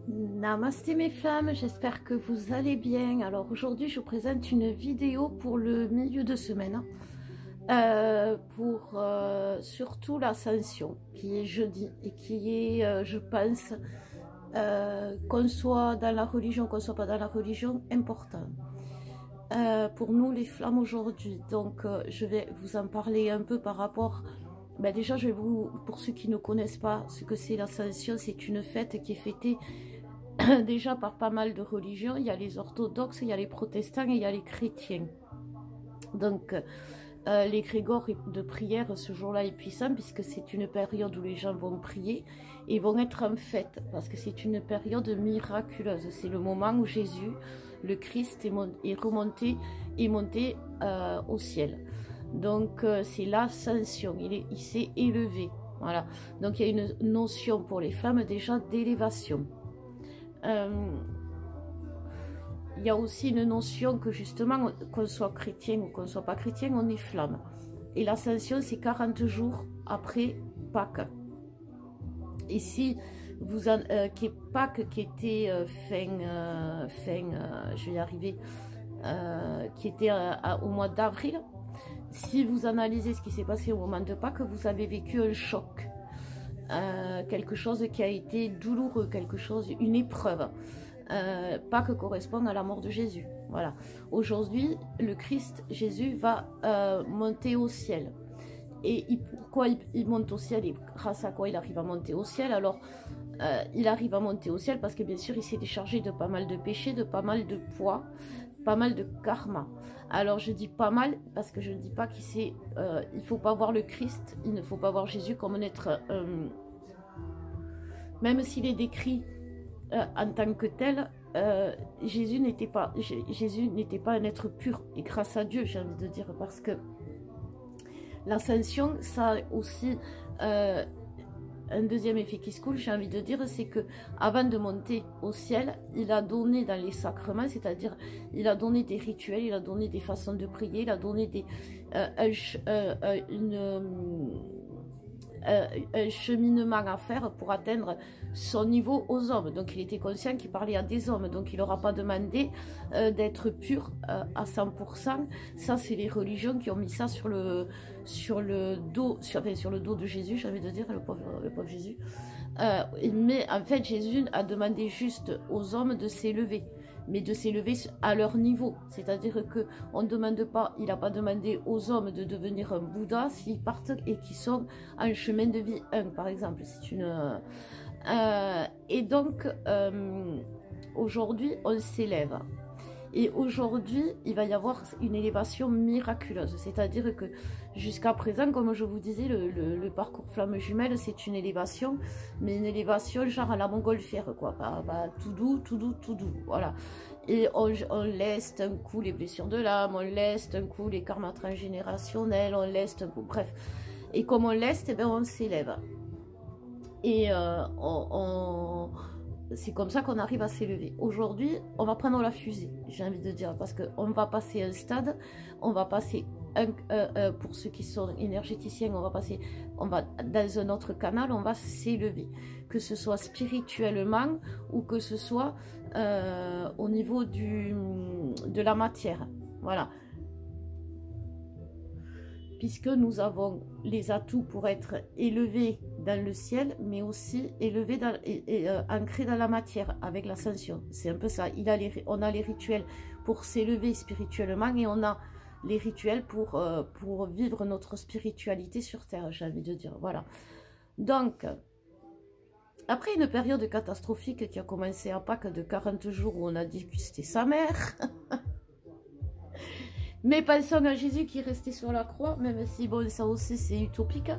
Namasté mes femmes, j'espère que vous allez bien. Alors aujourd'hui je vous présente une vidéo pour le milieu de semaine, pour surtout l'ascension qui est jeudi et qui est, je pense, qu'on soit dans la religion, qu'on soit pas dans la religion, important. Pour nous les flammes aujourd'hui, donc je vais vous en parler un peu par rapport. Déjà je vais vous, pour ceux qui ne connaissent pas ce que c'est l'ascension, c'est une fête qui est fêtée déjà par pas mal de religions. Il y a les orthodoxes, il y a les protestants et il y a les chrétiens. Donc l'égrégore de prière ce jour-là est puissant puisque c'est une période où les gens vont prier et vont être en fête parce que c'est une période miraculeuse. C'est le moment où Jésus, le Christ, est monté au ciel. Donc c'est l'ascension, il s'est élevé. Voilà. Donc il y a une notion pour les femmes déjà d'élévation. Il y a aussi une notion que justement, qu'on soit chrétien ou qu'on ne soit pas chrétien, on est flamme. Et l'ascension, c'est 40 jours après Pâques. Et si vous en, Pâques qui était je vais y arriver, qui était au mois d'avril, si vous analysez ce qui s'est passé au moment de Pâques, vous avez vécu un choc. Quelque chose qui a été douloureux, quelque chose, une épreuve. Pâques correspond à la mort de Jésus. Voilà. Aujourd'hui, le Christ, Jésus, va monter au ciel. Et pourquoi il monte au ciel et grâce à quoi il arrive à monter au ciel? Alors, il arrive à monter au ciel parce que bien sûr, il s'est déchargé de pas mal de péchés, de pas mal de poids, pas mal de karma. Alors je dis pas mal parce que je ne dis pas qu'il s'est... il ne faut pas voir le Christ, il ne faut pas voir Jésus comme un être... même s'il est décrit en tant que tel, Jésus n'était pas un être pur. Et grâce à Dieu, j'ai envie de dire, parce que l'ascension, ça a aussi... un deuxième effet qui se coule, j'ai envie de dire, c'est que avant de monter au ciel, il a donné dans les sacrements, c'est-à-dire il a donné des rituels, il a donné des façons de prier, il a donné un cheminement à faire pour atteindre son niveau aux hommes. Donc il était conscient qu'il parlait à des hommes, donc il n'aura pas demandé d'être pur à 100%. Ça, c'est les religions qui ont mis ça sur le dos de Jésus, j'ai envie de dire, le pauvre Jésus. Mais en fait, Jésus a demandé juste aux hommes de s'élever, mais de s'élever à leur niveau. C'est-à-dire que on ne demande pas, il n'a pas demandé aux hommes de devenir un Bouddha s'ils partent et qui sont en chemin de vie 1, par exemple. C'est une... et donc, aujourd'hui, on s'élève. Et aujourd'hui, il va y avoir une élévation miraculeuse. C'est-à-dire que jusqu'à présent, comme je vous disais, le parcours flamme jumelle, c'est une élévation, mais une élévation genre à la montgolfière, quoi. Tout doux, tout doux, tout doux. Voilà. Et on laisse un coup les blessures de l'âme, on laisse un coup les karmas transgénérationnels, on laisse un coup, bref. Et comme on laisse, eh bien, on s'élève. Et c'est comme ça qu'on arrive à s'élever. Aujourd'hui, on va prendre la fusée, j'ai envie de dire, parce qu'on va passer un stade, on va passer, pour ceux qui sont énergéticiens, on va dans un autre canal, on va s'élever, que ce soit spirituellement ou que ce soit au niveau de la matière. Voilà. Puisque nous avons les atouts pour être élevés dans le ciel, mais aussi élevés ancrés dans la matière avec l'ascension. C'est un peu ça. On a les rituels pour s'élever spirituellement et on a les rituels pour vivre notre spiritualité sur Terre, j'ai envie de dire. Voilà. Donc, après une période catastrophique qui a commencé à Pâques de 40 jours où on a dégusté sa mère... Mais pensons à Jésus qui est resté sur la croix, même si bon, ça aussi c'est utopique.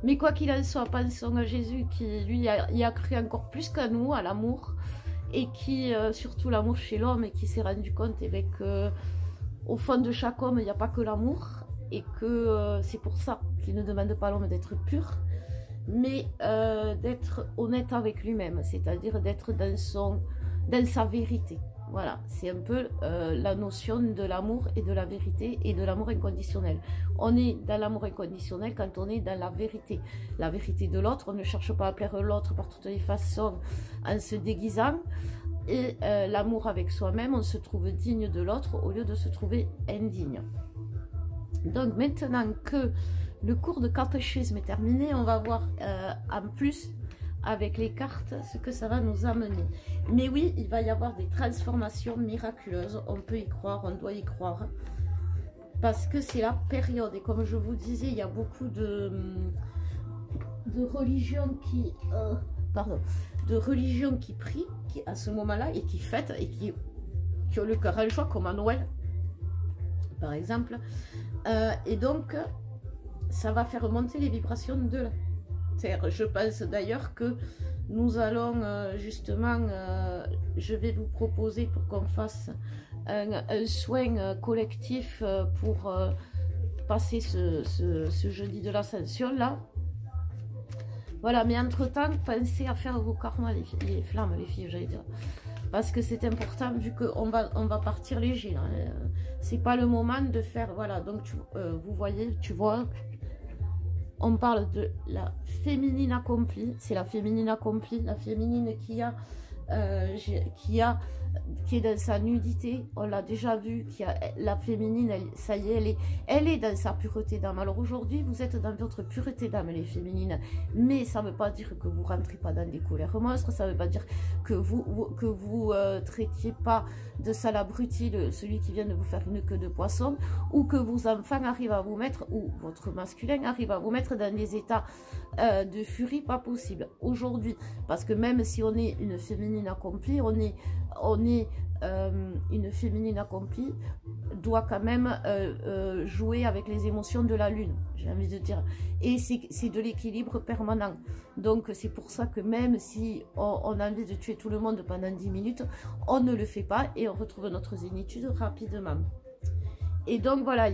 Mais quoi qu'il en soit, pensons à Jésus qui lui y a cru encore plus qu'à nous, à l'amour. Et qui, surtout l'amour chez l'homme, et qui s'est rendu compte qu'au fond de chaque homme, il n'y a pas que l'amour. Et que c'est pour ça qu'il ne demande pas à l'homme d'être pur, mais d'être honnête avec lui-même. C'est-à-dire d'être dans sa vérité. Voilà, c'est un peu la notion de l'amour et de la vérité et de l'amour inconditionnel. On est dans l'amour inconditionnel quand on est dans la vérité. La vérité de l'autre, on ne cherche pas à plaire l'autre par toutes les façons en se déguisant. Et l'amour avec soi-même, on se trouve digne de l'autre au lieu de se trouver indigne. Donc maintenant que le cours de catéchisme est terminé, on va voir en plus avec les cartes ce que ça va nous amener. Mais oui, il va y avoir des transformations miraculeuses, on peut y croire, on doit y croire, parce que c'est la période, et comme je vous disais, il y a beaucoup de religions qui de religions qui prient à ce moment-là et qui fêtent et qui ont le cœur en joie, comme à Noël par exemple, et donc ça va faire monter les vibrations de la Terre. Je pense d'ailleurs que nous allons justement, je vais vous proposer pour qu'on fasse un soin collectif pour passer ce jeudi de l'ascension là. Voilà, mais entre-temps, pensez à faire vos karmas, les flammes, les filles, j'allais dire. Parce que c'est important, vu qu'on va partir léger. Là. C'est pas le moment de faire... Voilà, donc vous voyez, tu vois, on parle de la féminine accomplie. C'est la féminine accomplie, la féminine qui est dans sa nudité, on l'a déjà vu, la féminine, ça y est, elle est dans sa pureté d'âme. Alors aujourd'hui, vous êtes dans votre pureté d'âme, les féminines, mais ça ne veut pas dire que vous ne rentrez pas dans des colères monstres, ça ne veut pas dire que vous traitiez pas de sale abruti celui qui vient de vous faire une queue de poisson, ou que vos enfants arrivent à vous mettre, ou votre masculin arrive à vous mettre dans des états de furie, pas possible aujourd'hui, parce que même si on est une féminine accomplie, une féminine accomplie doit quand même jouer avec les émotions de la lune, j'ai envie de dire, et c'est de l'équilibre permanent. Donc c'est pour ça que même si on a envie de tuer tout le monde pendant 10 minutes, on ne le fait pas et on retrouve notre zénitude rapidement. Et donc voilà,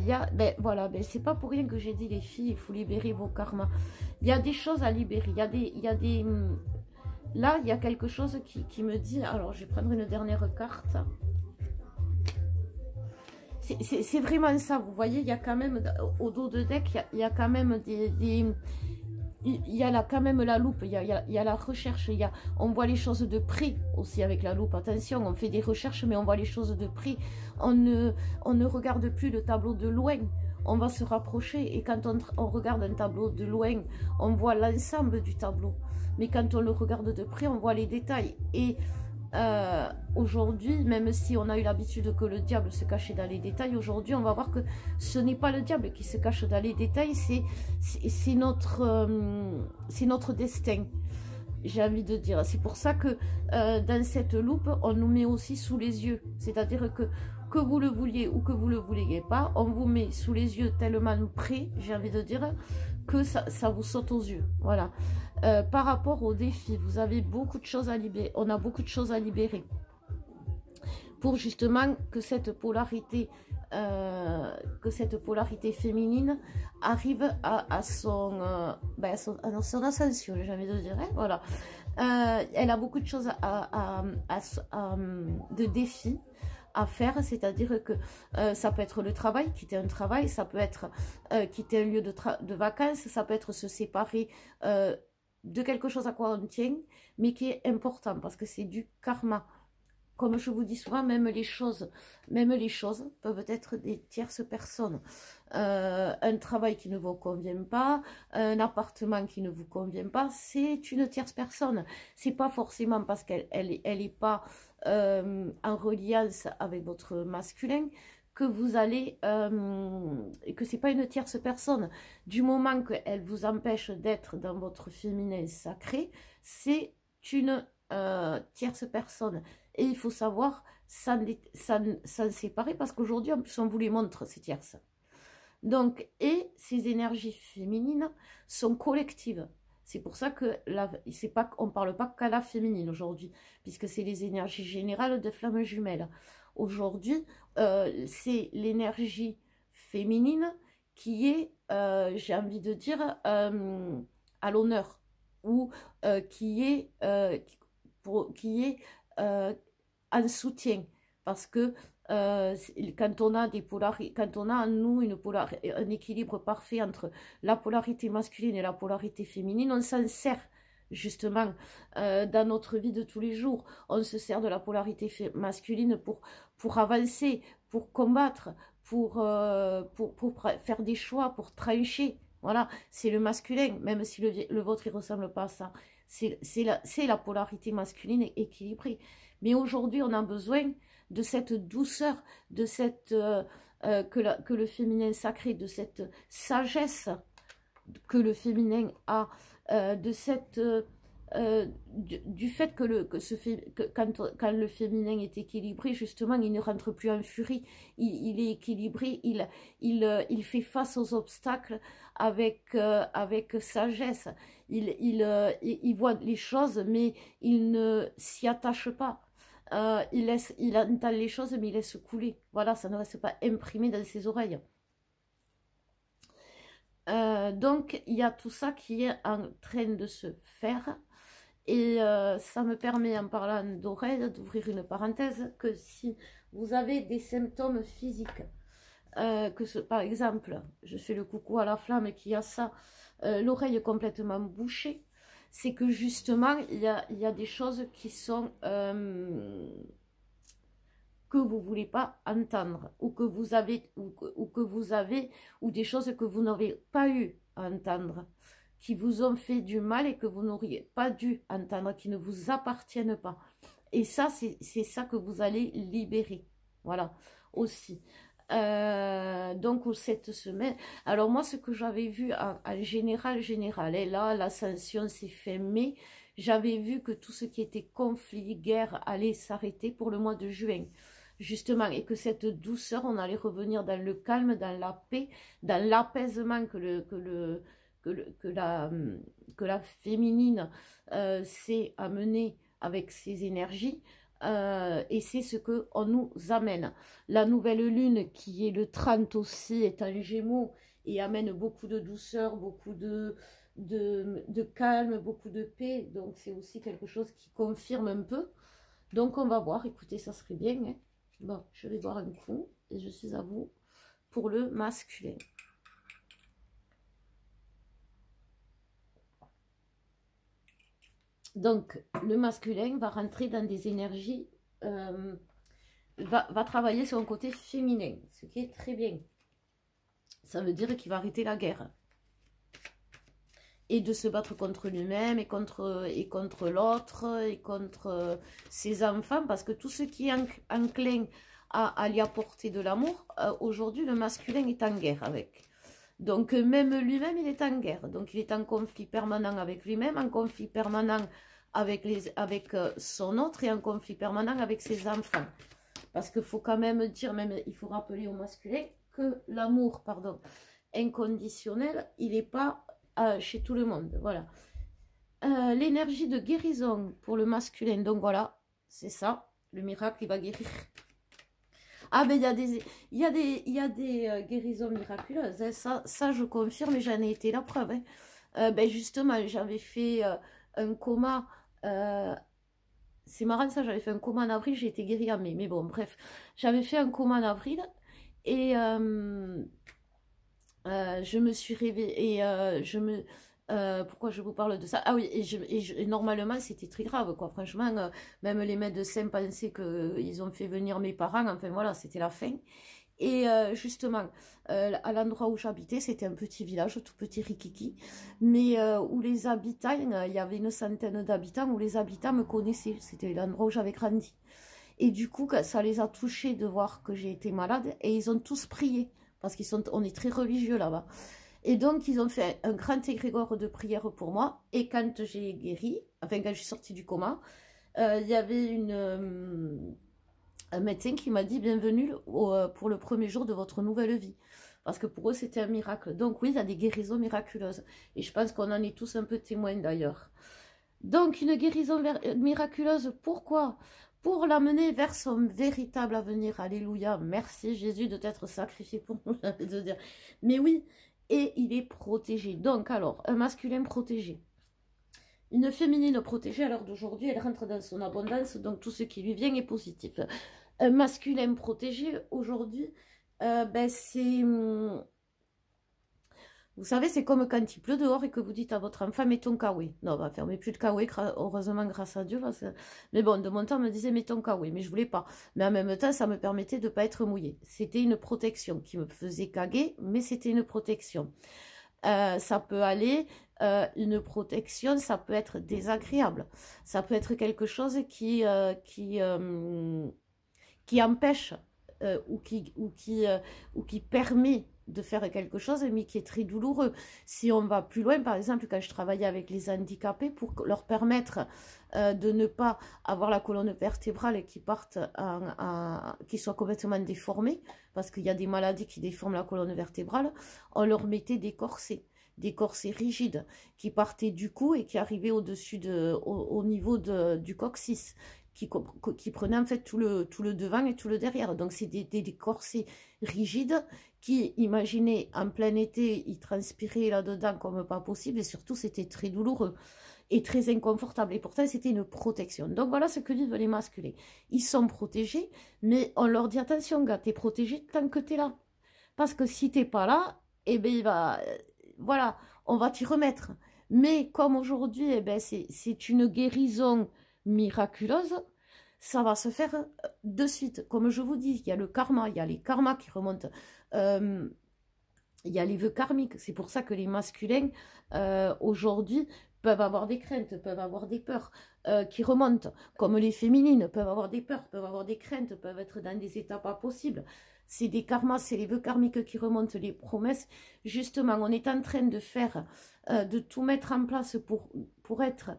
c'est pas pour rien que j'ai dit, les filles, il faut libérer vos karmas. Il y a des choses à libérer, là, il y a quelque chose qui me dit... Alors, je vais prendre une dernière carte. C'est vraiment ça, vous voyez, il y a quand même, au dos de deck, il y a quand même il y a là quand même la loupe, il y a la recherche, on voit les choses de près aussi avec la loupe. Attention, on fait des recherches, mais on voit les choses de près. On ne regarde plus le tableau de loin. On va se rapprocher, et quand on regarde un tableau de loin, on voit l'ensemble du tableau. Mais quand on le regarde de près, on voit les détails. Et aujourd'hui, même si on a eu l'habitude que le diable se cachait dans les détails, aujourd'hui, on va voir que ce n'est pas le diable qui se cache dans les détails, c'est notre destin. J'ai envie de dire. C'est pour ça que dans cette loupe, on nous met aussi sous les yeux. C'est-à-dire que vous le vouliez ou que vous ne le vouliez pas, on vous met sous les yeux tellement près, j'ai envie de dire, que ça vous saute aux yeux. Voilà. Par rapport aux défis, vous avez beaucoup de choses à libérer. On a beaucoup de choses à libérer. Pour justement que cette polarité féminine arrive à son ascension, j'ai envie de dire. Hein, voilà. Elle a beaucoup de choses de défis à faire, c'est-à-dire que ça peut être le travail, quitter un travail, ça peut être quitter un lieu de vacances, ça peut être se séparer de quelque chose à quoi on tient, mais qui est important, parce que c'est du karma. Comme je vous dis souvent, même les choses peuvent être des tierces personnes. Un travail qui ne vous convient pas, un appartement qui ne vous convient pas, c'est une tierce personne. C'est pas forcément parce qu'elle est pas en reliance avec votre masculin que vous allez, que c'est pas une tierce personne. Du moment qu'elle vous empêche d'être dans votre féminin sacré, c'est une tierce personne. Et il faut savoir s'en séparer, parce qu'aujourd'hui, en plus, on vous les montre, ces tierces. Donc, et ces énergies féminines sont collectives. C'est pour ça que on ne parle pas qu'à la féminine aujourd'hui, puisque c'est les énergies générales de flammes jumelles. Aujourd'hui, c'est l'énergie féminine qui est, j'ai envie de dire, à l'honneur, ou qui est en soutien. parce que quand on a quand on a en nous un équilibre parfait entre la polarité masculine et la polarité féminine, on s'en sert justement dans notre vie de tous les jours. On se sert de la polarité masculine pour avancer, pour combattre, pour faire des choix, pour trancher. Voilà, c'est le masculin, même si le vôtre ne ressemble pas à ça. C'est la polarité masculine équilibrée. Mais aujourd'hui, on a besoin de cette douceur, de cette que le féminin sacré, de cette sagesse que le féminin a, de cette du fait quand le féminin est équilibré, justement, il ne rentre plus en furie, il est équilibré, il fait face aux obstacles avec sagesse, il voit les choses, mais il ne s'y attache pas. Il entend les choses, mais il laisse couler. Voilà, ça ne reste pas imprimé dans ses oreilles. Donc, il y a tout ça qui est en train de se faire. Et ça me permet, en parlant d'oreilles, d'ouvrir une parenthèse, que si vous avez des symptômes physiques, par exemple, je fais le coucou à la flamme qui a ça, l'oreille complètement bouchée, c'est que justement, il y a des choses qui sont que vous ne voulez pas entendre, ou que vous avez, ou des choses que vous n'avez pas eu à entendre, qui vous ont fait du mal et que vous n'auriez pas dû entendre, qui ne vous appartiennent pas. Et ça, c'est ça que vous allez libérer. Voilà, aussi. Donc, cette semaine, alors moi, ce que j'avais vu en général, et là, l'ascension s'est fait mai, j'avais vu que tout ce qui était conflit, guerre, allait s'arrêter pour le mois de juin. Justement, et que cette douceur, on allait revenir dans le calme, dans la paix, dans l'apaisement que la féminine s'est amenée avec ses énergies. Et c'est ce qu'on nous amène. La nouvelle lune, qui est le 30 aussi, est un Gémeaux et amène beaucoup de douceur, beaucoup de calme, beaucoup de paix. Donc c'est aussi quelque chose qui confirme un peu. Donc on va voir, écoutez, ça serait bien. Hein. Bon, je vais boire un coup et je suis à vous pour le masculin. Donc, le masculin va rentrer dans des énergies, va travailler sur un côté féminin, ce qui est très bien. Ça veut dire qu'il va arrêter la guerre. Et de se battre contre lui-même, et contre l'autre, et contre ses enfants, parce que tout ce qui est enclin à lui apporter de l'amour, aujourd'hui, le masculin est en guerre avec. Donc, même lui-même, il est en guerre. Donc, il est en conflit permanent avec lui-même, en conflit permanent avec son autre et en conflit permanent avec ses enfants. Parce qu'il faut quand même dire, il faut rappeler au masculin que l'amour, inconditionnel, il n'est pas chez tout le monde. Voilà. L'énergie de guérison pour le masculin. Donc, voilà, c'est ça. Le miracle, il va guérir. Ah ben il y a des guérisons miraculeuses, hein. Ça je confirme et j'en ai été la preuve. Hein. Ben justement, j'avais fait un coma, c'est marrant ça, j'avais fait un coma en avril, j'ai été guérie en mai, mais bon bref, j'avais fait un coma en avril et je me suis réveillée et pourquoi je vous parle de ça? Ah oui, et normalement c'était très grave, quoi. Franchement, même les médecins pensaient qu'ils ont fait venir mes parents, enfin voilà, c'était la fin. Et justement, à l'endroit où j'habitais, c'était un petit village, tout petit rikiki, mais où les habitants, il y avait une centaine d'habitants, où les habitants me connaissaient, c'était l'endroit où j'avais grandi. Et du coup, ça les a touchés de voir que j'ai été malade, et ils ont tous prié, parce on est très religieux là-bas. Et donc, ils ont fait un grand égrégore de prière pour moi. Et quand j'ai guéri, enfin, quand je suis sortie du coma, il y avait un médecin qui m'a dit « Bienvenue pour le premier jour de votre nouvelle vie ». Parce que pour eux, c'était un miracle. Donc oui, il y a des guérisons miraculeuses. Et je pense qu'on en est tous un peu témoins d'ailleurs. Donc, une guérison miraculeuse, pourquoi ? Pour l'amener vers son véritable avenir. Alléluia. Merci Jésus de t'être sacrifié pour nous, de dire. Mais oui, et il est protégé. Donc alors, un masculin protégé. Une féminine protégée, à l'heure d'aujourd'hui, elle rentre dans son abondance, donc tout ce qui lui vient est positif. Un masculin protégé, aujourd'hui, ben c'est... Vous savez, c'est comme quand il pleut dehors et que vous dites à votre enfant, mets ton kawaii. Non, on va faire, mais plus de kawaii, heureusement, grâce à Dieu. Mais bon, de mon temps, on me disait, mets ton kawaii, mais je voulais pas. Mais en même temps, ça me permettait de ne pas être mouillée. C'était une protection qui me faisait caguer, mais c'était une protection. Ça peut aller, une protection, ça peut être désagréable. Ça peut être quelque chose qui empêche ou qui permet de faire quelque chose, mais qui est très douloureux. Si on va plus loin, par exemple, quand je travaillais avec les handicapés, pour leur permettre de ne pas avoir la colonne vertébrale qui soit complètement déformée, parce qu'il y a des maladies qui déforment la colonne vertébrale, on leur mettait des corsets rigides qui partaient du cou et qui arrivaient au niveau du coccyx, qui prenaient en fait tout le devant et tout le derrière. Donc c'est des corsets rigides qui, imaginez, en plein été, ils transpiraient là-dedans comme pas possible, et surtout c'était très douloureux et très inconfortable, et pourtant c'était une protection. Donc voilà ce que vivent les masculins. Ils sont protégés, mais on leur dit, attention gars, t'es protégé tant que t'es là. Parce que si t'es pas là, eh ben voilà, on va t'y remettre. Mais comme aujourd'hui, eh ben, c'est une guérison miraculeuse, ça va se faire de suite. Comme je vous dis, il y a le karma, il y a les karmas qui remontent. Il y a les vœux karmiques. C'est pour ça que les masculins, aujourd'hui, peuvent avoir des craintes, peuvent avoir des peurs qui remontent. Comme les féminines peuvent avoir des peurs, peuvent avoir des craintes, peuvent être dans des états pas possibles. C'est des karmas, c'est les vœux karmiques qui remontent, les promesses. Justement, on est en train de faire, de tout mettre en place pour être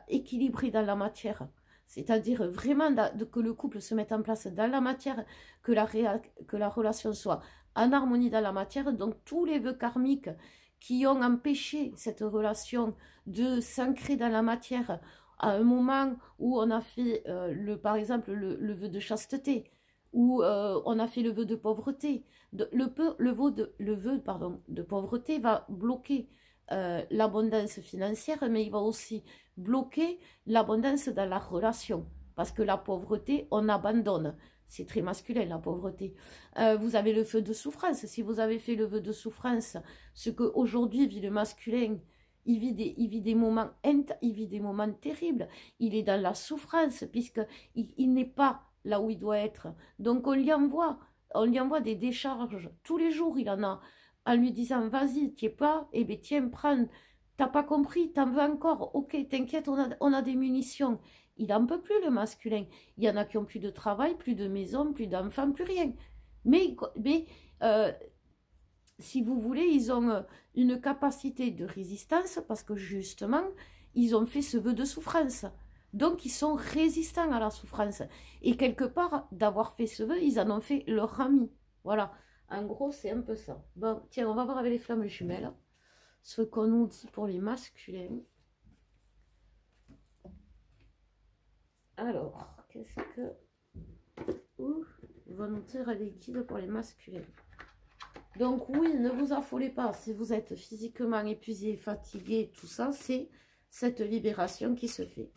équilibré dans la matière. C'est-à-dire vraiment que le couple se mette en place dans la matière, que la relation soit en harmonie dans la matière. Donc tous les vœux karmiques qui ont empêché cette relation de s'ancrer dans la matière, à un moment où on a fait, par exemple, le vœu de chasteté, où on a fait le vœu de pauvreté. Le vœu de pauvreté va bloquer l'abondance financière, mais il va aussi bloquer l'abondance dans la relation. Parce que la pauvreté, on abandonne. C'est très masculin, la pauvreté. Vous avez le feu de souffrance. Si vous avez fait le vœu de souffrance, ce qu'aujourd'hui vit le masculin, il vit des moments terribles. Il est dans la souffrance, puisqu'il n'est pas là où il doit être. Donc on lui envoie des décharges. Tous les jours, il en a, en lui disant, vas-y, tu es pas, eh bien tiens, prends, t'as pas compris, t'en veux encore, ok, t'inquiète, on a des munitions. Il n'en peut plus, le masculin. Il y en a qui ont plus de travail, plus de maison, plus d'enfants, plus rien. Mais si vous voulez, ils ont une capacité de résistance parce que justement, ils ont fait ce vœu de souffrance. Donc, ils sont résistants à la souffrance. Et quelque part, d'avoir fait ce vœu, ils en ont fait leur ami. Voilà. En gros, c'est un peu ça. Bon, tiens, on va voir avec les flammes jumelles ce qu'on nous dit pour les masculins. Alors, qu'est-ce que... Ouh, va nous dire les guides pour les masculins. Donc oui, ne vous affolez pas. Si vous êtes physiquement épuisé, fatigué, tout ça, c'est cette libération qui se fait.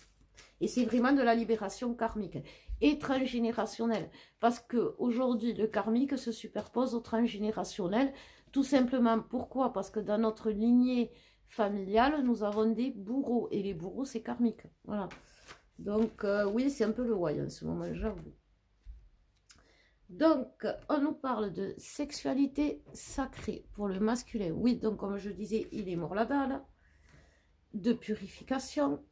Et c'est vraiment de la libération karmique et transgénérationnelle. Parce qu'aujourd'hui, le karmique se superpose au transgénérationnel. Tout simplement, pourquoi? Parce que dans notre lignée familiale, nous avons des bourreaux. Et les bourreaux, c'est karmique. Voilà. Donc, oui, c'est un peu le why en ce moment, j'avoue. Donc, on nous parle de sexualité sacrée pour le masculin. Oui, donc comme je disais, il est mort la dalle. De purification.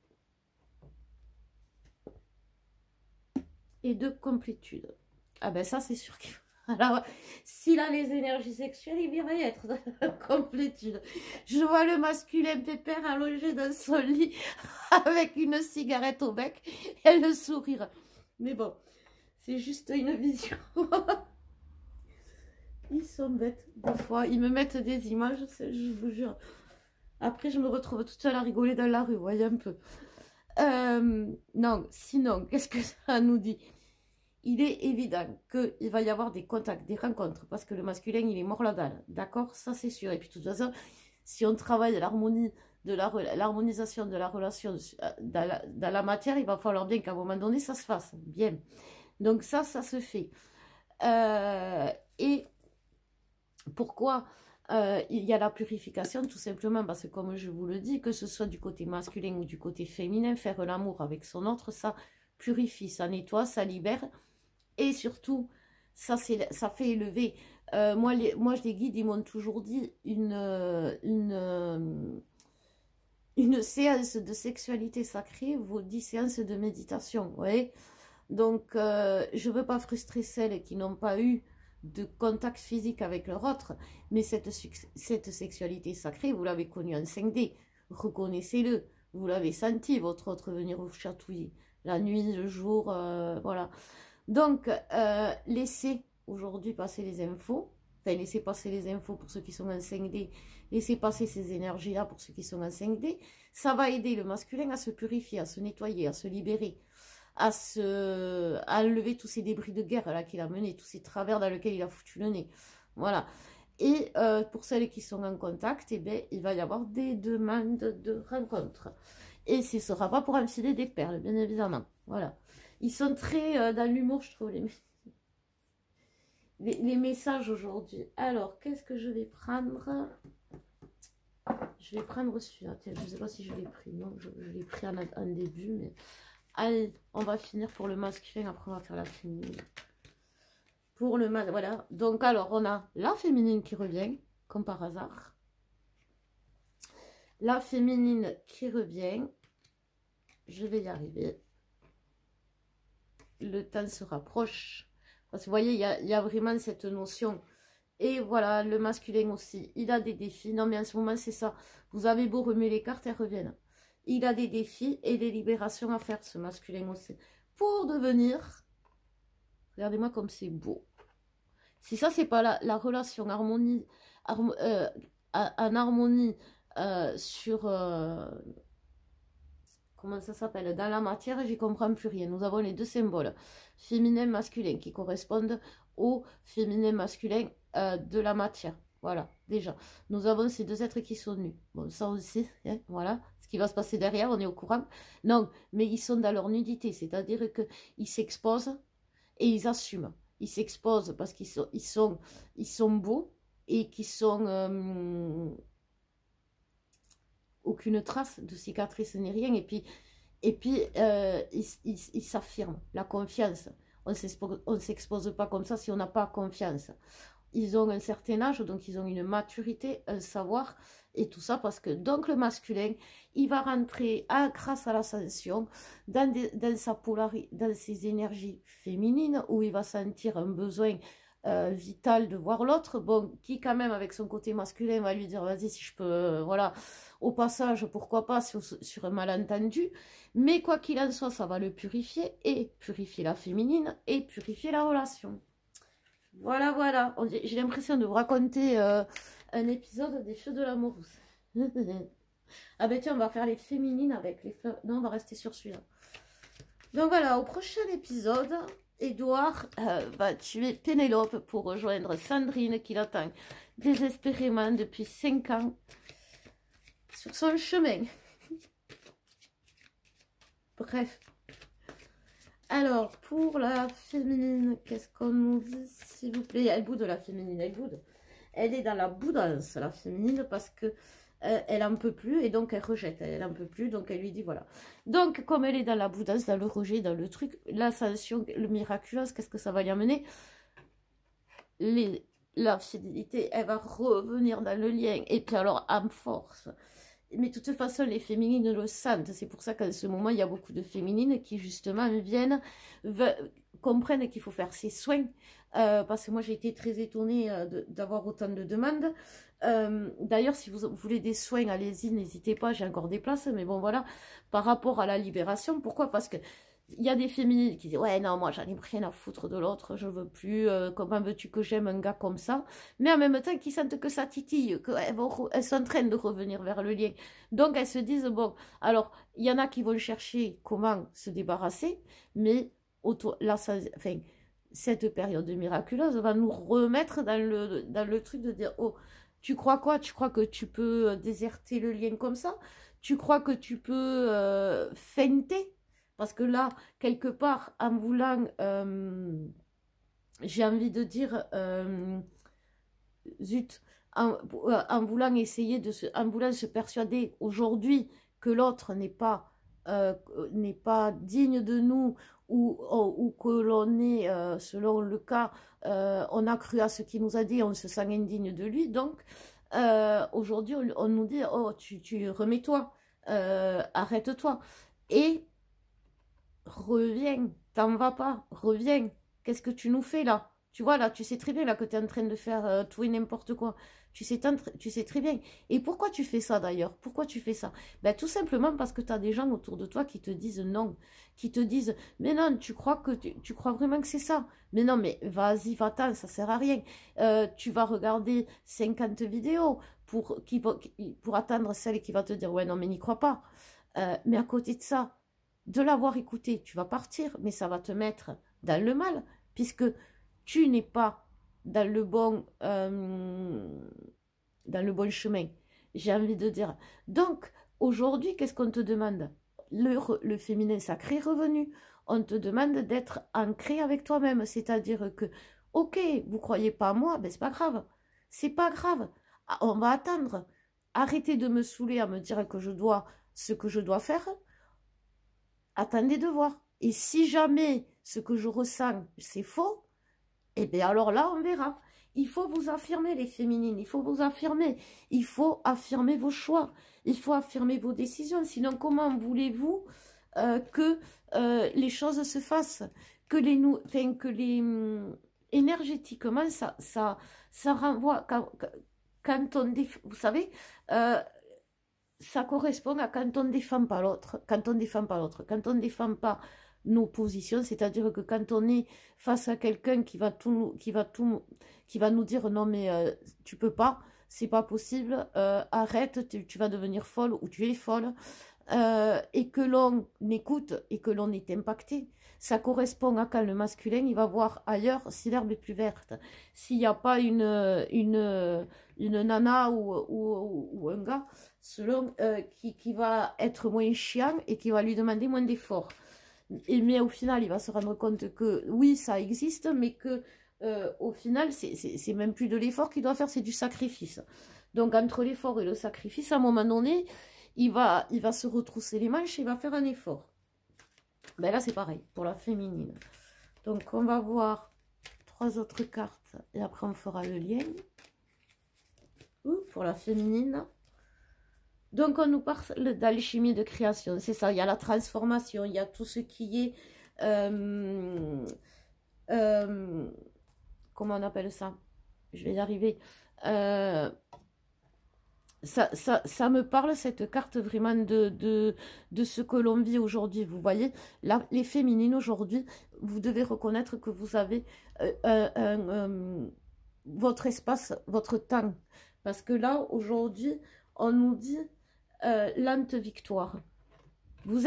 Et de complétude. Ah ben ça, c'est sûr qu'il... Alors, s'il a les énergies sexuelles, il va y être dans la complétude. Je vois le masculin pépère allongé dans son lit avec une cigarette au bec et le sourire. Mais bon, c'est juste une vision. Ils sont bêtes, des fois. Ils me mettent des images, je vous jure. Après, je me retrouve toute seule à rigoler dans la rue, vous voyez un peu. Non, sinon, qu'est-ce que ça nous dit? Il est évident qu'il va y avoir des contacts, des rencontres, parce que le masculin, il est mort la dalle, d'accord? Ça, c'est sûr. Et puis, de toute façon, si on travaille l'harmonisation de la relation dans la matière, il va falloir bien qu'à un moment donné, ça se fasse. Bien. Donc ça se fait. Et pourquoi il y a la purification? Tout simplement parce que, comme je vous le dis, que ce soit du côté masculin ou du côté féminin, faire l'amour avec son autre, ça purifie, ça nettoie, ça libère. Et surtout, ça fait élever. Moi, les guides, ils m'ont toujours dit une séance de sexualité sacrée vaut 10 séances de méditation. Vous voyez? Donc, je ne veux pas frustrer celles qui n'ont pas eu de contact physique avec leur autre, mais cette sexualité sacrée, vous l'avez connue en 5D, reconnaissez-le, vous l'avez senti, votre autre venir vous chatouiller, la nuit, le jour, voilà. Donc, laissez aujourd'hui passer les infos, enfin, laissez passer les infos pour ceux qui sont en 5D, laissez passer ces énergies-là pour ceux qui sont en 5D, ça va aider le masculin à se purifier, à se nettoyer, à se libérer, à enlever tous ces débris de guerre là qu'il a menés, tous ces travers dans lesquels il a foutu le nez. Voilà. Et pour celles qui sont en contact, eh bien, il va y avoir des demandes de rencontres. Et ce ne sera pas pour enfiler des perles, bien évidemment. Voilà. Ils sont très dans l'humour, je trouve, les messages aujourd'hui. Alors, qu'est-ce que je vais prendre? Je vais prendre celui-là. Tiens, je ne sais pas si je l'ai pris. Non, je l'ai pris en début, mais... Allez, on va finir pour le masculin, après on va faire la féminine. Pour le masculin, voilà. Donc alors, on a la féminine qui revient, comme par hasard. La féminine qui revient. Je vais y arriver. Le temps se rapproche. Parce que vous voyez, il y a vraiment cette notion. Et voilà, le masculin aussi. Il a des défis. Non, mais en ce moment, c'est ça. Vous avez beau remuer les cartes, elles reviennent. Il a des défis et des libérations à faire, ce masculin aussi. Pour devenir... Regardez-moi comme c'est beau. Si ça, c'est pas la relation harmonie, en harmonie sur... comment ça s'appelle? Dans la matière, j'y comprends plus rien. Nous avons les deux symboles, féminin, masculin, qui correspondent au féminin masculin de la matière. Voilà, déjà. Nous avons ces deux êtres qui sont nus. Bon, ça aussi, hein, voilà. Ce qui va se passer derrière, on est au courant. Non, mais ils sont dans leur nudité. C'est-à-dire qu'ils s'exposent et ils assument. Ils s'exposent parce qu'ils sont beaux et qu'ils sont... aucune trace de cicatrice ni rien. Et puis ils s'affirment. La confiance. On ne s'expose pas comme ça si on n'a pas confiance. Ils ont un certain âge, donc ils ont une maturité, un savoir, et tout ça parce que donc le masculin, il va rentrer grâce à l'ascension dans sa polarité, dans ses énergies féminines, où il va sentir un besoin vital de voir l'autre, bon, qui quand même avec son côté masculin va lui dire vas-y si je peux, voilà, au passage, pourquoi pas sur un malentendu, mais quoi qu'il en soit, ça va le purifier, et purifier la féminine, et purifier la relation. Voilà, voilà. J'ai l'impression de vous raconter un épisode des Feux de l'amour. Ah ben tiens, on va faire les féminines avec les fleurs. Non, on va rester sur celui-là. Donc voilà, au prochain épisode, Édouard va tuer Pénélope pour rejoindre Sandrine qui l'attend désespérément depuis 5 ans sur son chemin. Bref. Alors, pour la féminine, qu'est-ce qu'on nous dit, s'il vous plaît? Elle boude, la féminine, elle boude. Elle est dans la boudance, la féminine, parce que elle en peut plus, et donc elle rejette. Elle en peut plus, donc elle lui dit, voilà. Donc, comme elle est dans la boudance, dans le rejet, dans le truc, l'ascension, le miraculeux, qu'est-ce que ça va lui amener? La fidélité, elle va revenir dans le lien, et puis alors, en force. Mais de toute façon, les féminines le sentent. C'est pour ça qu'en ce moment, il y a beaucoup de féminines qui, justement, viennent, comprennent qu'il faut faire ses soins. Parce que moi, j'ai été très étonnée d'avoir autant de demandes. D'ailleurs, si vous voulez des soins, allez-y, n'hésitez pas, j'ai encore des places. Mais bon, voilà, par rapport à la libération, pourquoi? Parce que il y a des féminines qui disent ouais non moi j'en ai rien à foutre de l'autre, je veux plus, comment veux-tu que j'aime un gars comme ça, mais en même temps qui sentent que ça titille, qu'elles sont en train de revenir vers le lien, donc elles se disent bon, alors il y en a qui vont chercher comment se débarrasser, mais cette période miraculeuse va nous remettre dans le truc de dire oh, tu crois quoi, tu crois que tu peux déserter le lien comme ça, tu crois que tu peux feinter. Parce que là, quelque part, en voulant, j'ai envie de dire, zut, en voulant essayer en voulant se persuader aujourd'hui que l'autre n'est pas digne de nous, ou que l'on est, selon le cas, on a cru à ce qu'il nous a dit, on se sent indigne de lui. Donc, aujourd'hui, on nous dit, oh, tu remets-toi, arrête-toi. Et reviens, t'en vas pas, reviens. Qu'est-ce que tu nous fais là? Tu vois, là, tu sais très bien là, que tu es en train de faire tout et n'importe quoi. Tu sais très bien. Et pourquoi tu fais ça d'ailleurs? Pourquoi tu fais ça? Ben, tout simplement parce que tu as des gens autour de toi qui te disent non. Qui te disent, mais non, tu crois vraiment que c'est ça? Mais non, mais vas-y, va-t'en, ça sert à rien. Tu vas regarder 50 vidéos pour attendre celle qui va te dire, ouais, non, mais n'y crois pas. Mais à côté de ça, de l'avoir écouté, tu vas partir, mais ça va te mettre dans le mal, puisque tu n'es pas dans le bon chemin, j'ai envie de dire. Donc, aujourd'hui, qu'est-ce qu'on te demande? Le féminin sacré est revenu. On te demande d'être ancré avec toi-même, c'est-à-dire que, ok, vous croyez pas à moi, ben c'est pas grave. C'est pas grave. Ah, on va attendre. Arrêtez de me saouler à me dire que je dois ce que je dois faire. Attendez de voir. Et si jamais ce que je ressens, c'est faux, eh bien alors là, on verra. Il faut vous affirmer, les féminines. Il faut vous affirmer. Il faut affirmer vos choix. Il faut affirmer vos décisions. Sinon, comment voulez-vous que les choses se fassent? Que énergétiquement, ça renvoie... Quand on... Vous savez... ça correspond à quand on ne défend pas l'autre, quand on ne défend pas l'autre, quand on ne défend pas nos positions, c'est-à-dire que quand on est face à quelqu'un qui va nous dire non mais tu peux pas, c'est pas possible, arrête, tu vas devenir folle ou tu es folle, et que l'on écoute et que l'on est impacté. Ça correspond à quand le masculin, il va voir ailleurs si l'herbe est plus verte. S'il n'y a pas une nana ou un gars, selon, qui va être moins chiant et qui va lui demander moins d'efforts. Mais au final, il va se rendre compte que oui, ça existe, mais que au final, c'est même plus de l'effort qu'il doit faire, c'est du sacrifice. Donc, entre l'effort et le sacrifice, à un moment donné, il va se retrousser les manches et il va faire un effort. Ben là, c'est pareil, pour la féminine. Donc, on va voir 3 autres cartes et après, on fera le lien. Pour la féminine. Donc, on nous parle d'alchimie de création. C'est ça, il y a la transformation, il y a tout ce qui est... comment on appelle ça? Je vais y arriver. Ça me parle, cette carte, vraiment de ce que l'on vit aujourd'hui. Vous voyez, là, les féminines aujourd'hui, vous devez reconnaître que vous avez votre espace, votre temps. Parce que là, aujourd'hui, on nous dit lente victoire. Vous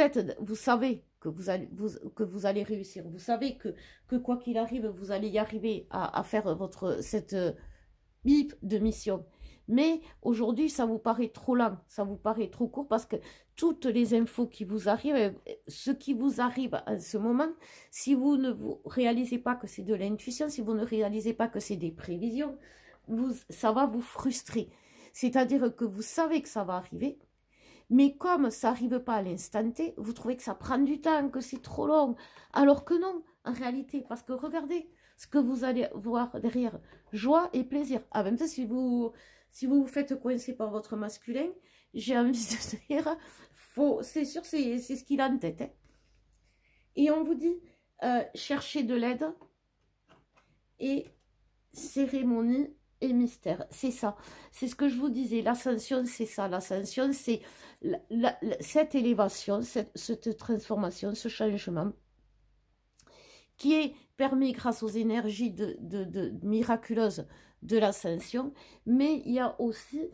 savez que vous allez réussir. Vous savez que quoi qu'il arrive, vous allez y arriver à faire cette bip de mission. Mais aujourd'hui, ça vous paraît trop lent, ça vous paraît trop court parce que toutes les infos qui vous arrivent, ce qui vous arrive en ce moment, si vous ne vous réalisez pas que c'est de l'intuition, si vous ne réalisez pas que c'est des prévisions, ça va vous frustrer. C'est-à-dire que vous savez que ça va arriver, mais comme ça n'arrive pas à l'instant T, vous trouvez que ça prend du temps, que c'est trop long, alors que non, en réalité, parce que regardez ce que vous allez voir derrière, joie et plaisir. En même temps, si vous vous faites coincer par votre masculin, j'ai envie de dire, c'est sûr, c'est ce qu'il a en tête. Hein. Et on vous dit, cherchez de l'aide et cérémonie et mystère. C'est ça. C'est ce que je vous disais. L'ascension, c'est ça. L'ascension, c'est cette élévation, cette transformation, ce changement qui est permis grâce aux énergies miraculeuses de l'ascension, mais il y a aussi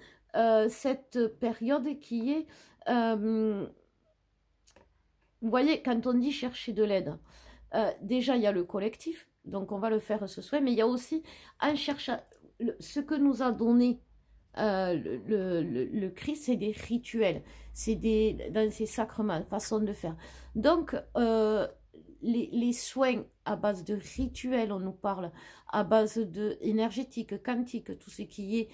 cette période qui est, vous voyez, quand on dit chercher de l'aide, déjà il y a le collectif, donc on va le faire ce soir, mais il y a aussi en cherchant ce que nous a donné Le Christ, c'est des rituels, c'est dans ces sacrements, façon de faire. Donc, les soins à base de rituels, on nous parle, à base de énergétique, quantique, tout ce qui est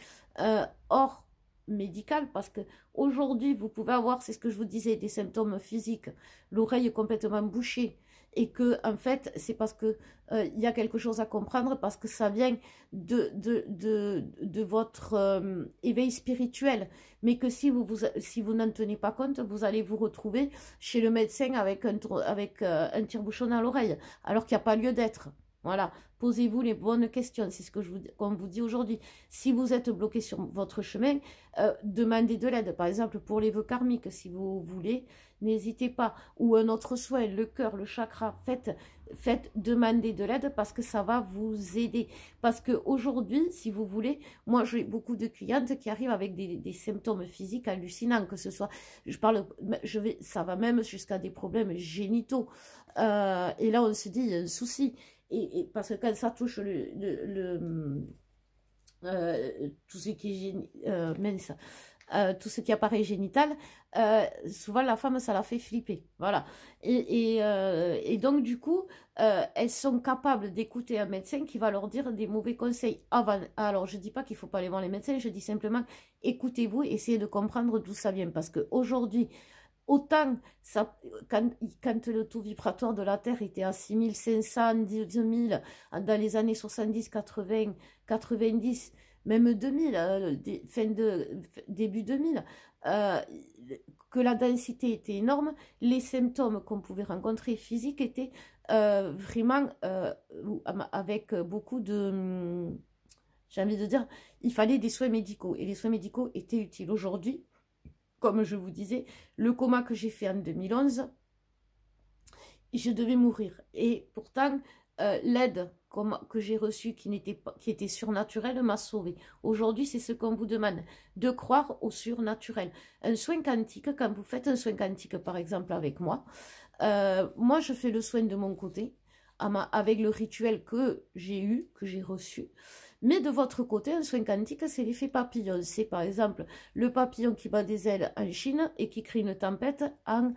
hors médical, parce que aujourd'hui, vous pouvez avoir, c'est ce que je vous disais, des symptômes physiques, l'oreille complètement bouchée, et que en fait, c'est parce que il y a quelque chose à comprendre, parce que ça vient de votre éveil spirituel, mais que si vous n'en tenez pas compte, vous allez vous retrouver chez le médecin avec un tire-bouchon à l'oreille, alors qu'il n'y a pas lieu d'être. Voilà, posez-vous les bonnes questions, c'est ce que qu'on vous dit aujourd'hui. Si vous êtes bloqué sur votre chemin, demandez de l'aide. Par exemple, pour les vœux karmiques, si vous voulez, n'hésitez pas. Ou un autre souhait, le cœur, le chakra, faites demander de l'aide parce que ça va vous aider. Parce qu'aujourd'hui, si vous voulez, moi j'ai beaucoup de clientes qui arrivent avec des symptômes physiques hallucinants, que ce soit, ça va même jusqu'à des problèmes génitaux. Et là, on se dit, il y a un souci. Et parce que quand ça touche tout ce qui est mince, tout ce qui est appareil génital, souvent la femme, ça la fait flipper. Voilà. Et donc, du coup, elles sont capables d'écouter un médecin qui va leur dire des mauvais conseils avant. Alors, je ne dis pas qu'il ne faut pas aller voir les médecins, je dis simplement écoutez-vous, essayez de comprendre d'où ça vient. Parce qu'aujourd'hui, autant, quand le taux vibratoire de la Terre était à 6500, 10 000, dans les années 70, 80, 90, même 2000, début 2000, que la densité était énorme, les symptômes qu'on pouvait rencontrer physiques étaient vraiment avec beaucoup de... J'ai envie de dire, il fallait des soins médicaux, et les soins médicaux étaient utiles. Aujourd'hui, comme je vous disais, le coma que j'ai fait en 2011, je devais mourir. Et pourtant, l'aide que j'ai reçue, qui était surnaturelle, m'a sauvée. Aujourd'hui, c'est ce qu'on vous demande, de croire au surnaturel. Un soin quantique, quand vous faites un soin quantique, par exemple, avec moi, moi, je fais le soin de mon côté, avec le rituel que j'ai eu, que j'ai reçu. Mais de votre côté, un soin quantique, c'est l'effet papillon. C'est par exemple le papillon qui bat des ailes en Chine et qui crée une tempête en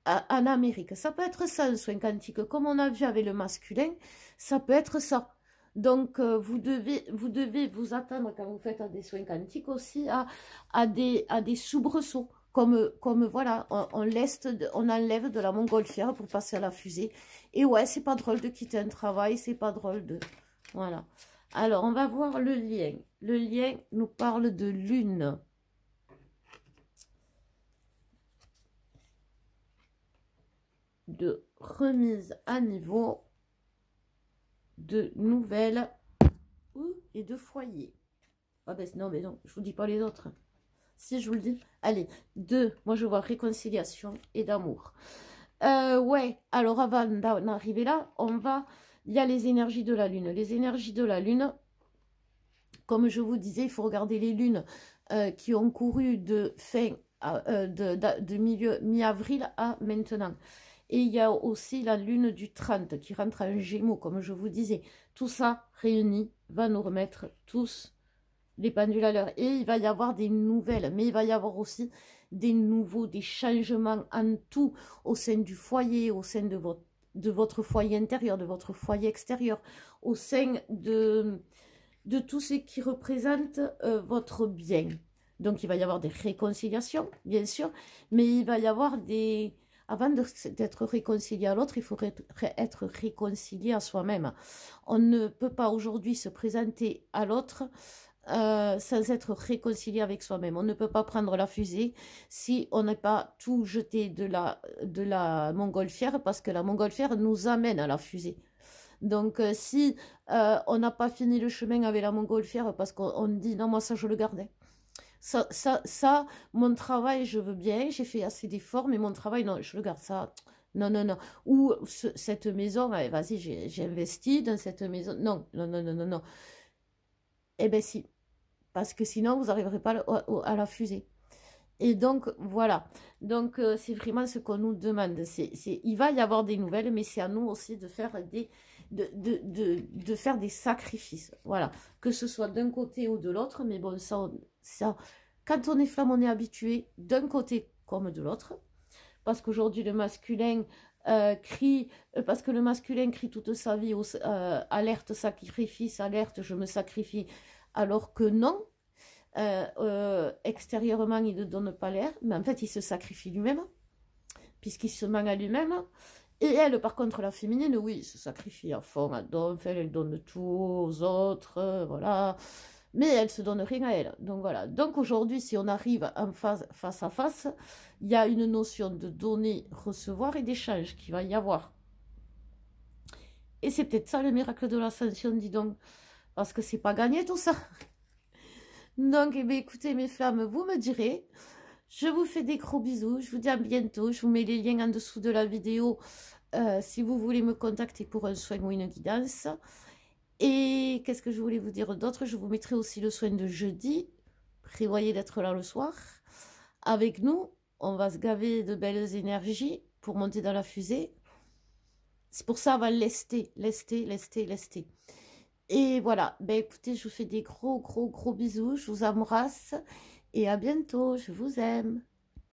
Amérique. Ça peut être ça, un soin quantique. Comme on a vu avec le masculin, ça peut être ça. Donc, vous devez vous attendre quand vous faites des soins quantiques aussi à des soubresauts. Comme voilà, on enlève de la montgolfière pour passer à la fusée. Et ouais, c'est pas drôle de quitter un travail, c'est pas drôle de... Voilà. Alors, on va voir le lien. Le lien nous parle de lune. De remise à niveau, de nouvelles et de foyer. Ah ben non, mais non, je vous dis pas les autres. Si je vous le dis. Allez, moi je vois réconciliation et d'amour. Ouais, alors avant d'en arriver là, il y a les énergies de la lune. Les énergies de la lune, comme je vous disais, il faut regarder les lunes qui ont couru de milieu mi-avril à maintenant. Et il y a aussi la lune du 30 qui rentre en Gémeaux, comme je vous disais. Tout ça réuni va nous remettre tous les pendules à l'heure. Et il va y avoir des nouvelles, mais il va y avoir aussi des changements en tout au sein du foyer, au sein de votre foyer intérieur, de votre foyer extérieur, au sein de tout ce qui représente votre bien. Donc, il va y avoir des réconciliations, bien sûr, mais il va y avoir des... Avant d'être réconcilié à l'autre, il faudrait être réconcilié à soi-même. On ne peut pas aujourd'hui se présenter à l'autre sans être réconcilié avec soi-même. On ne peut pas prendre la fusée si on n'a pas tout jeté de la montgolfière, parce que la montgolfière nous amène à la fusée. Donc, si on n'a pas fini le chemin avec la montgolfière parce qu'on dit non, moi ça je le gardais. Ça, mon travail, je veux bien, j'ai fait assez d'efforts, mais mon travail, non, je le garde ça. Non, non, non. Ou cette maison, vas-y, j'ai investi dans cette maison. Non, non, non, non, non, non. Eh bien, si. Parce que sinon, vous n'arriverez pas à la fusée. Et donc, voilà. Donc, c'est vraiment ce qu'on nous demande. Il va y avoir des nouvelles, mais c'est à nous aussi de faire de faire des sacrifices. Voilà. Que ce soit d'un côté ou de l'autre. Mais bon, ça, quand on est femme, on est habitué d'un côté comme de l'autre. Parce qu'aujourd'hui, le masculin crie, parce que le masculin crie toute sa vie, alerte, sacrifice, alerte, je me sacrifie. Alors que non, extérieurement, il ne donne pas l'air, mais en fait, il se sacrifie lui-même, puisqu'il se ment à lui-même. Et elle, par contre, la féminine, oui, se sacrifie à fond, elle donne tout aux autres, voilà. Mais elle se donne rien à elle. Donc voilà. Donc aujourd'hui, si on arrive en face à face, il y a une notion de donner, recevoir et d'échange qui va y avoir. Et c'est peut-être ça le miracle de l'ascension, dis donc. Parce que c'est pas gagné tout ça. Donc, eh bien, écoutez, mes flammes, vous me direz. Je vous fais des gros bisous. Je vous dis à bientôt. Je vous mets les liens en dessous de la vidéo si vous voulez me contacter pour un soin ou une guidance. Et qu'est-ce que je voulais vous dire d'autre? Je vous mettrai aussi le soin de jeudi. Prévoyez d'être là le soir. Avec nous, on va se gaver de belles énergies pour monter dans la fusée. C'est pour ça, on va lester. Et voilà, ben écoutez, je vous fais des gros bisous, je vous embrasse et à bientôt, je vous aime.